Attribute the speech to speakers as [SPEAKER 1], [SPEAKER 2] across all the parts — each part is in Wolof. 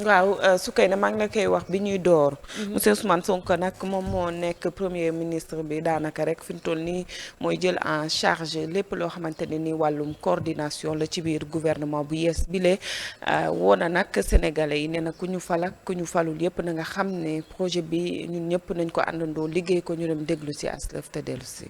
[SPEAKER 1] waaw Soukeyna maa ngi la koy wax bi ñuy door. monsieur Ousmane Sonko nag moom moo nekk premier ministre bi daanaka rek fi mu toll nii mooy jël en charge lépp loo xamante ne ni wàllum coordination la ci biir gouvernement bu yees bile. woo na nag sénégalais yi nee na ku ñu fal ak ku ñu falul yëpp na nga xam ne projet bi ñun ñëpp nañ ko àndandoo liggéey ko ñu dem déglu si aslëf te dellu si.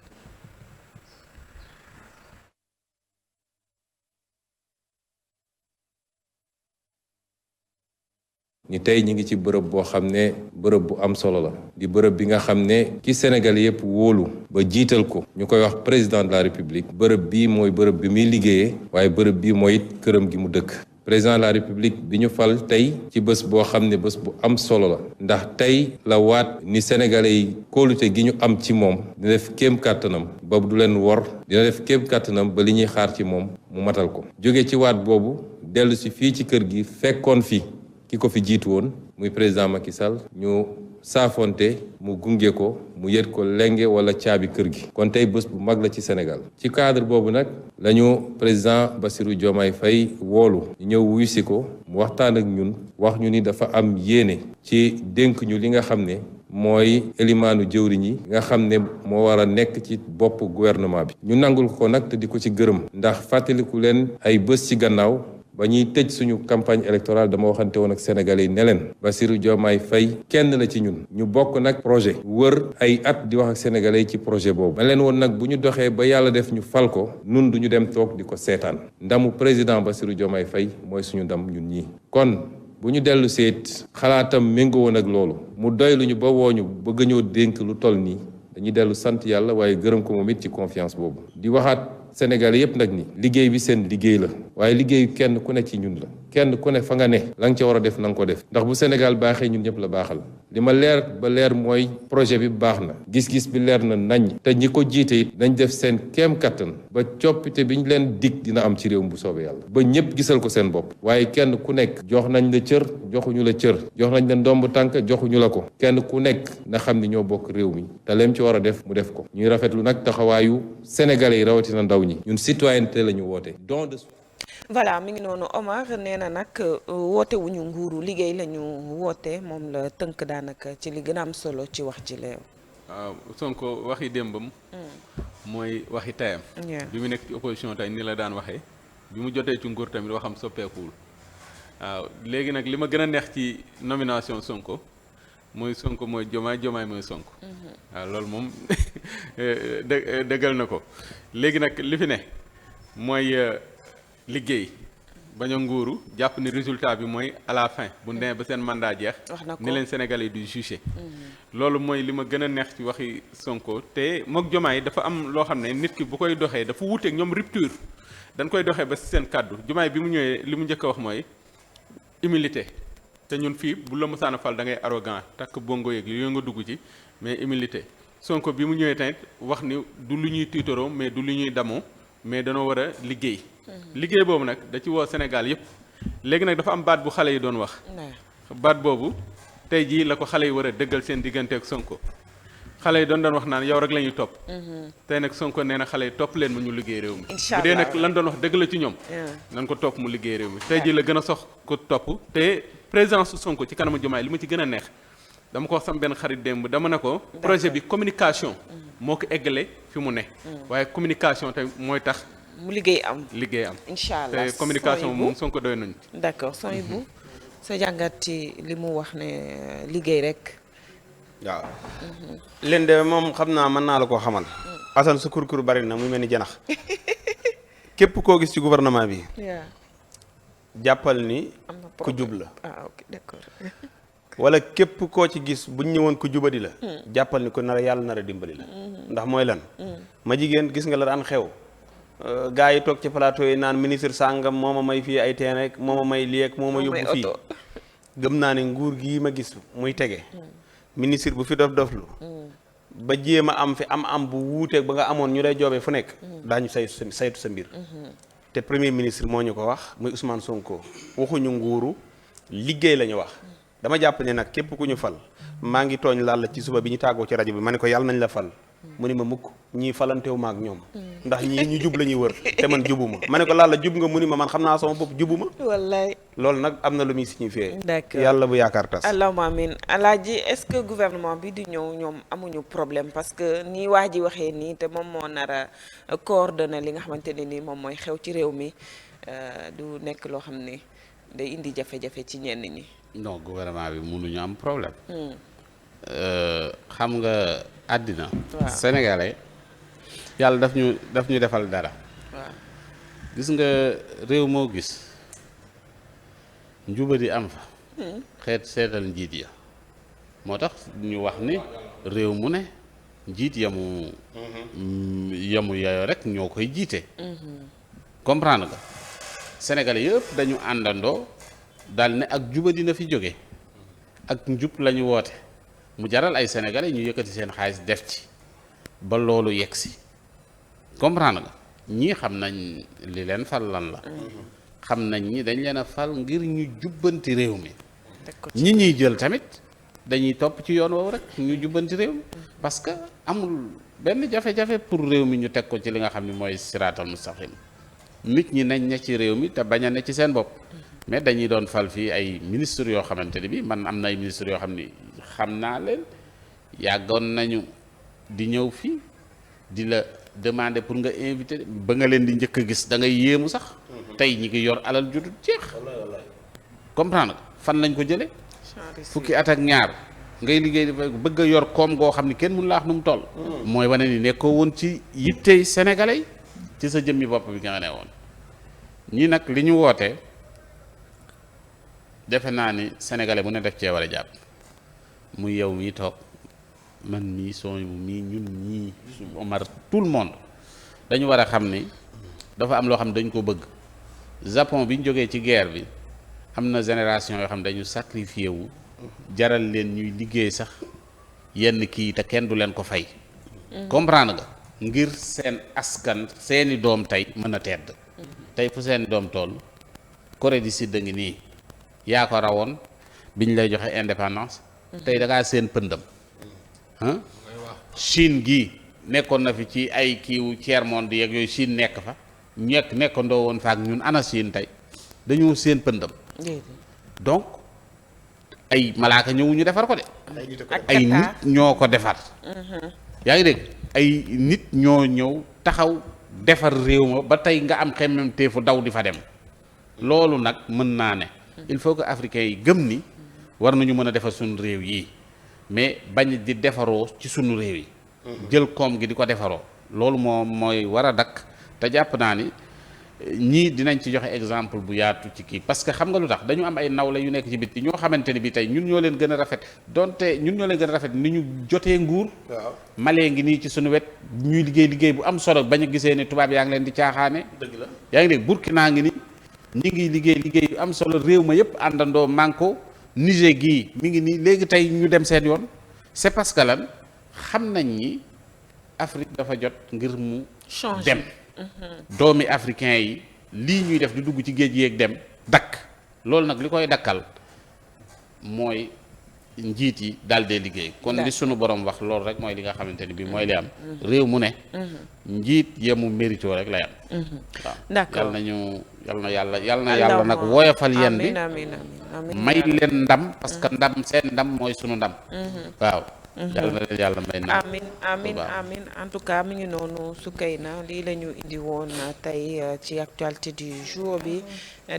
[SPEAKER 2] ni tey ñi ngi ci bërëb boo xam ne bërëb bu am solo la di bërëb bi nga xam ne ki Sénégal yëpp wóolu ba jiital ko ñu koy wax président de la république bërëb bii mooy bërëb bi muy liggéeyee waaye bërëb bii mooy it këram gi mu dëkk président de la république bi ñu fal tey ci bés boo xam ne bés bu am solo la ndax tey la waat ni sénégalais yi kóolute gi ñu am ci moom dina def kéem kàttanam ba du leen wor dina def kéem kàttanam ba li ñuy xaar ci moom mu matal ko jóge ci waat boobu dellu si fii ci kër gi fekkoon fi ki ko fi jiitu woon muy président Macky Sall ñu saafonte mu gunge ko mu yët ko lenge wala caabi kër gi kon tey bés bu mag la ci Sénégal ci cadre boobu nag lañu président Bassirou Diomaye Faye woolu ñu ñëw wuyu si ko mu waxtaan ak ñun wax ñu ni dafa am yéene ci dénk ñu li nga xam ne mooy élimaanu jëwriñ yi nga xam ne moo war a nekk ci bopp gouvernement bi ñu nangul ko nag te di ko ci gërëm ndax fàttaliku leen ay bés ci gannaaw ba ñuy tëj suñu campagne électorale dama waxante woon ak sénégalais yi ne leen Bassirou Diomaye Faye kenn la ci ñun ñu bokk nag projet wër ay at di wax ak sénégalais yi ci projet boobu ma leen woon nag bu ñu doxee ba yàlla def ñu fal ko nun du ñu dem toog di ko seetaan ndamu président Bassirou Diomaye Faye mooy suñu ndam ñun ñii kon bu ñu dellu seet xalaatam méngoo woon ak loolu mu doy lu ñu ba wooñu bëgg ñoo dénk lu toll nii dañuy dellu sant yàlla waaye gërëm ko moom it ci confiance boobu di waxaat Sénégalais yëpp nag ni liggéey bi seen liggéey la waaye liggéeyu kenn ku ne ci ñun la kenn ku ne fa nga ne la nga ca war a def na nga ko def ndax bu Sénégal baaxee ñun ñëpp la baaxal li ma leer ba leer mooy projet bi baax na gis-gis bi leer na nañ te ñi ko jiite it nañ def seen kéem kattan ba coppite bi ñu leen dig dina am ci réew mi bu soobee yàlla ba ñëpp gisal ko seen bopp waaye kenn ku nekk jox nañ la cër joxuñu la cër jox nañ la ndomb tànk joxuñu la ko kenn ku nekk na xam ni ñoo bokk réew mi te leem ci war a def mu def ko ñuy rafetlu nag taxawaayu sénégalais yi rawatina ndaw ñi ñun citoyenneté la ñu woote don de
[SPEAKER 1] voilà mi ngi noonu Omar nee na nag woote wuñu nguuru liggéey la ñu woote moom la tënk daanaka ci li gën a am solo ci wax ji leew
[SPEAKER 3] waaw Sonko waxi démbam mooy waxi tayam bi mu nekk ci opposition tey ni la daan waxee bi mu jotee ci nguur tamit waxam soppeekuwul waaw léegi nag li ma gën a neex ci nomination Sonko mooy Sonko mooy Diomaye Diomaye mooy Sonko waaw loolu moom dëggal na ko léegi nag li fi ne mooy liggéey bañ a nguuru jàpp ni résultat bi mooy à la fin bu demee ba seen mandat jeex ni leen Sénégalais yi du juger loolu mooy li ma gën a neex ci waxi Sonko te mook Diomaye dafa am loo xam ne nit ki bu koy doxee dafa wuuteeg ñoom rupture dañ koy doxee ba si seen kàddu Diomaye bi mu ñëwee li mu njëkk a wax mooy humilité te ñun fii bu la mësaan a fal da ngay arrogant takk bongo yeeg yooyu nga dugg ci mais humilité Sonko bi mu ñëwee tamit wax ni du lu ñuy tiitaroo mais du lu ñuy damoo mais danoo war a liggéey liggéey boobu nag da ci woo Sénégal yëpp léegi nag dafa am baat bu xale yi doon wax baat boobu tey jii la ko xale yi war a dëggal seen diggante ak Sonko xale yi doon wax naan yow rek la ñuy topp tey nag Sonko nee na xale yi topp leen ma ñu liggéey réew mi bu dee nag lan doon wax dëgg la ci ñoom nan ko topp mu liggéey réew mi tey jii la gën a sox ko topp te présence su Sonko ci kanamu Diomaye li ma ci gën a neex dama ko wax sama benn xarit démb dama ne ko projet bi communication moo ko eggale fi mu ne waaye communication te mooy tax
[SPEAKER 1] mu liggéey am
[SPEAKER 3] incha allah te communication moom Sonko doy nañu
[SPEAKER 1] d'accord sooy bu sa jàngat ci li mu wax ne liggéey rek
[SPEAKER 4] waaw leen de moom xam naa mën naa la koo xamal Assane sa kurkur bari na muy mel ni janax képp koo gis ci gouvernement bi jàppal ni ku jub la
[SPEAKER 1] ok d'accord
[SPEAKER 4] wala képp koo ci gis buñ ñëwoon ku jubadi la jàppal ni ko nar a yàlla nar a dimbali la ndax mooy lan ma jigéen gis nga la daan xew gaa yi toog ci plateau yi naan ministre sàngam moo ma may fii ay teen rek moo ma may lii ak moo ma yóbbu fii gëm naa ne nguur gii ma gis muy tege ministre bu fi doflu ba jéem a am fi am bu wuuteeg ba nga amoon ñu lay joobee fu nekk daañu saytu sa mbir te premier ministre moo ñu ko wax muy Ousmane Sonko waxuñu nguuru liggéey la ñu wax dama jàpp ne nag képp ku ñu fal maa ngi tooñ laal la ci suba bi ñu tàggoo ci rajo bi ma ne ko yàlla nañ la fal mu ni ma mukk ñii falantewu ma ak ñoom ndax ñii ñu jub la ñuy wër te man jubuma ma ne ko laal la jub nga mu ni ma man xam naa sama bopp jubuma.
[SPEAKER 1] wallaay
[SPEAKER 4] loolu nag am na lu muy signifié.
[SPEAKER 1] d'accord
[SPEAKER 4] yàlla bu yaakaar tas.
[SPEAKER 1] allahumma amin alaaji est-ce que gouvernement bi di ñëw ñoom amuñu problème parce que nii waa ji waxee nii te moom moo nar a coordonné li nga xamante ne nii moom mooy xew ci réew mi du nekk loo xam ne day indi jafe-jafe ci ñenn ñi.
[SPEAKER 5] non gouvernement bi mënuñu am problème. xam nga àddina.
[SPEAKER 1] waaw
[SPEAKER 5] sénégalais yàlla daf ñu defal dara.
[SPEAKER 1] waaw
[SPEAKER 5] gis nga réew moo gis njubadi am fa. seetal njiit ya moo tax ñu wax ni réew mu ne njiit yamu yayoo rek ñoo koy jiite. comprendre nga sénégalais yëpp dañu àndandoo daal ne ak jubadi na fi jóge ak njub la ñu woote mu jaral ay sénégalais ñu yëkkati seen xaalis def ci ba loolu yegg si comprendre nga ñii xam nañ li leen fal lan la. xam nañ ñi dañ leen a fal ngir ñu jubbanti réew mi. ñi ñuy jël tamit dañuy topp ci yoon woowu rek ñu jubbanti réew mi parce que amul benn jafe-jafe pour réew mi ñu teg ko ci li nga xam ne mooy siraatal mustaqim nit ñi nañ ne ci réew mi te bañ a ne ci seen bopp. mais dañuy doon fal fii ay ministres yoo xamante ni bi man am na ay ministres yoo xam ni xam naa leen yàggoon nañu di ñëw fii di la demander pour nga invité ba nga leen di njëkk a gis da ngay yéemu sax. tey ñi ngi yor alal ju dul jeex. comprendre nga fan lañ ko jëlee. fukki at ak ñaar ngay liggéey bëgg a yor koom goo xam ni kenn mënu laax nu mu toll. mooy wane ni nekkoo woon ci yittey sénégalais ci sa jëmmi bopp bi nga ne woon ñii nag li ñu wootee. defe naa ni sénégalais bu ne def cee war a jàpp muy yow mii toog man mii sooy bu mii ñun ñii Omar tout le monde dañu war a xam ni dafa am loo xam ne dañ ko bëgg Japon bi ñu jógee ci guerre bi am na génération yoo xam ne dañu sacrifié wu jaral leen ñuy liggéey sax yenn kii te kenn du leen ko fay. comprendre nga ngir seen askan seeni doom tey mën a tedd. tey fu seeni doom toll Corée du Sud a ngi nii. yaa ko rawoon biñ lay joxe indépendance tey da ngaa seen pëndam ah Chine gii nekkoon na fi ci ay kiiwu tiers monde yeeg yooyu Chine nekk fa nekkandoo woon fa ak ñun ana Chine tey dañoo seen pëndam donc ay malaaka ñëwuñu defar ko de ay nit ñoo ko defar yaa ngi dégg ay nit ñoo ñëw taxaw defar réew ma ba tey nga am xemmem teefu daw di fa dem loolu nag mën naa ne il faut que africains yi gëm ni war nañu mën a defar suñu réew yi mais bañ di defaroo ci suñu réew yi jël koom gi di ko defaroo loolu mooy war a dakk te jàpp naa ni ñii dinañ ci joxe exemple bu yaatu ci kii parce que xam nga lu tax dañu am ay nawle yu nekk ci biti ñoo xamante ni bi tey ñun ñoo leen gën a rafet donte ñun ñoo leen gën a rafet ni ñu jotee nguur malee ngi nii ci suñu wet ñuy liggéey bu am solo bañ a gisee ni tubaab yaa ngi leen di caaxaane dëgg la yaa ngi dégg Burkina ngi ni ñi ngi liggéey yu am solo réew ma yëpp àndandoo manko Niger gii mi ngi nii léegi tey ñu dem seen yoon c'est parce que lan xam nañ ni Afrique dafa jot ngir mu dem doomi africain yi lii ñuy def di dugg ci géej yeeg dem dakk loolu nag li koy dakkal mooy njiit yi daal dee liggéey kon li sunu borom wax loolu rek mooy li nga xamante ni bi mooy li am réew mu ne njiit yemu mérito rek lay am waaw
[SPEAKER 1] d'accord
[SPEAKER 5] yal na yàlla nag woyofal yeen bi may leen ndam parce que ndam seen ndam mooy sunu ndam waaw yàlla na leen yàlla may ndam
[SPEAKER 1] amin en tout cas mi ngi noonu Soukeyna lii la ñu indi woon tey ci actualité du jour bi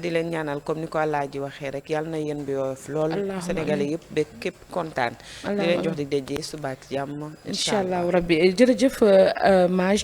[SPEAKER 1] di leen ñaanal comme ni ko Alaaji waxee rek yàlla na yéen bi woyof lool Sénégalais yëpp ba képp kontaan di leen jox di déjee suba ak jàmm incha allah rabbi jërëjëf Maj